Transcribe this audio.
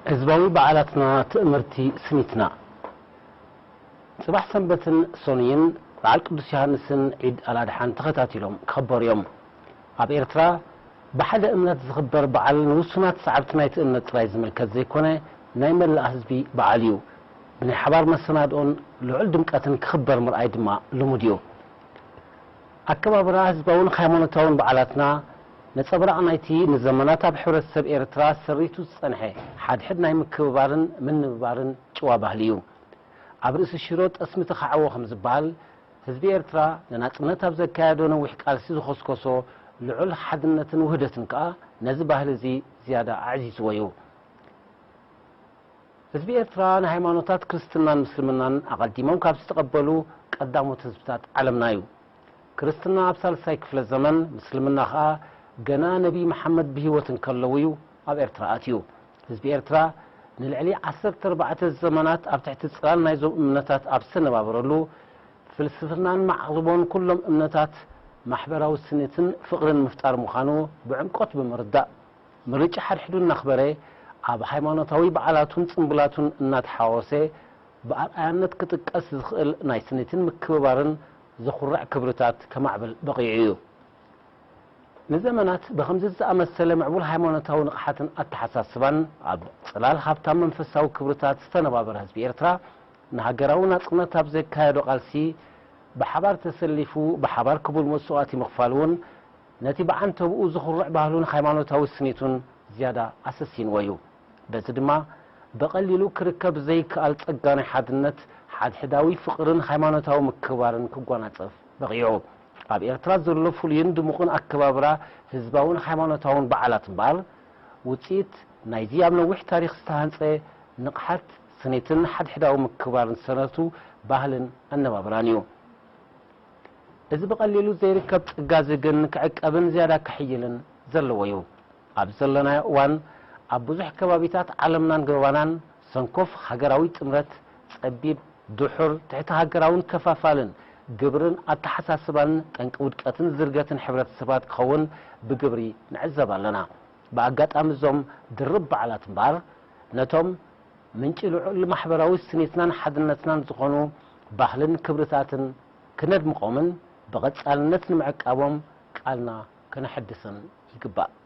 حزباوي بعلاتنا تأمرتي سنتنا صباح سنبتن سونيين بعل قدس يوحنسن عيد الأضحى تختاتلهم كبر يوم اب إرترا بحد امنت زخبر بعل نوسنات صعبت نايت امنت رايز مركز زيكونه نايمل حزبي بعليو بني حبار مسنادون لعل دمقاتن كخبر مرأي دما لموديو أكبر حزباون خيمونتاون بعلاتنا نصبرا نايتي نزمنات بحرس سب إرترا سريتو صنحه حد ناي مكبارن من مبارن ጨዋ ባህልዩ ኣብ ርእሲ ሽሮጥ እስሚ ተኻዓዎ ከም ዝበሃል ህዝቢ ኤርትራ ንናጽነት ኣብ ዘካየዶ ነዊሕ ቃልሲ ዝኸስከሶ ልዑል ሓድነትን ውህደትን ከዓ ነዚ ባህሊ እዚ ዝያዳ ኣዕዚዝዎ እዩ ህዝቢ ኤርትራ ንሃይማኖታት ክርስትናን ምስልምናን ኣቐዲሞም ካብ ዝተቐበሉ ቀዳሞት ህዝብታት ዓለምና እዩ ክርስትና ኣብ ሳልሳይ ክፍለ ዘመን ምስልምና ከዓ ገና ነቢ መሐመድ ብህይወትን ከለዉ እዩ ኣብ ኤርትራ ኣትዩ ህዝቢ ኤርትራ ንልዕሊ 14 ዘመናት ኣብ ትሕቲ ጽላል ናይዞም እምነታት ኣብ ሰነባበረሉ ፍልስፍናን ማዕርቦን ኩሎም እምነታት ማሕበራዊ ስነትን ፍቅርን ምፍጣር ምዃኑ ብዕምቆት ብምርዳእ ምርጫ ሓድሕዱ እናኽበረ ኣብ ሃይማኖታዊ በዓላቱን ጽምብላቱን እናተሓወሰ ብኣርኣያነት ክጥቀስ ዝኽእል ናይ ስነትን ምክብባርን ዘኹርዕ ክብርታት ከማዕብል በቂዑ እዩ نزمنات بخمس زأمثل معبول ሃይማኖታዊ ንቕሓትን ኣተሓሳስባን ኣብ ጽላል ሃብታም መንፈሳዊ ክብርታት ዝተነባበረ ህዝቢ ኤርትራ ንሃገራዊ ናጽነት ኣብ ዘካየዶ ቃልሲ ብሓባር ተሰሊፉ ብሓባር ክቡል መስዋዕቲ ምኽፋሉን ነቲ በዓንተብኡ ዝኹርዕ ባህሉን ሃይማኖታዊ ስኒቱን ዝያዳ ኣሰሲንዎ እዩ በዚ ድማ በቐሊሉ ክርከብ ዘይከኣል ጸጋናይ ሓድነት ሓድሕዳዊ ፍቕርን ሃይማኖታዊ ምክባርን ክጓናጸፍ በቂዑ ኣብ ኤርትራ ዘሎ ፍሉይን ድሙቕን ኣከባብራ ህዝባውን ሃይማኖታውን በዓላት እምበር ውፅኢት ናይዚ ኣብ ነዊሕ ታሪክ ዝተሃንፀ ንቕሓት ስኔትን ሓድሕዳዊ ምክባርን ሰነቱ ባህልን ኣነባብራን እዩ እዚ ብቐሊሉ ዘይርከብ ጽጋዚ ግን ክዕቀብን ዝያዳ ክሕይልን ዘለዎ እዩ ኣብ ዘለናዮ እዋን ኣብ ብዙሕ ከባቢታት ዓለምናን ገባናን ሰንኮፍ ሃገራዊ ጥምረት ጸቢብ ድሑር ትሕቲ ሃገራውን ከፋፋልን ግብርን ኣተሓሳስባን ጠንቂ ውድቀትን ዝርገትን ሕብረተሰባት ክኸውን ብግብሪ ንዕዘብ ኣለና ብኣጋጣሚ ዞም ድርብ በዓላት እምበር ነቶም ምንጪ ልዑል ማሕበራዊ ስኔትናን ሓድነትናን ዝኾኑ ባህልን ክብርታትን ክነድምቖምን ብቐጻልነት ንምዕቃቦም ቃልና ክነሕድስን ይግባእ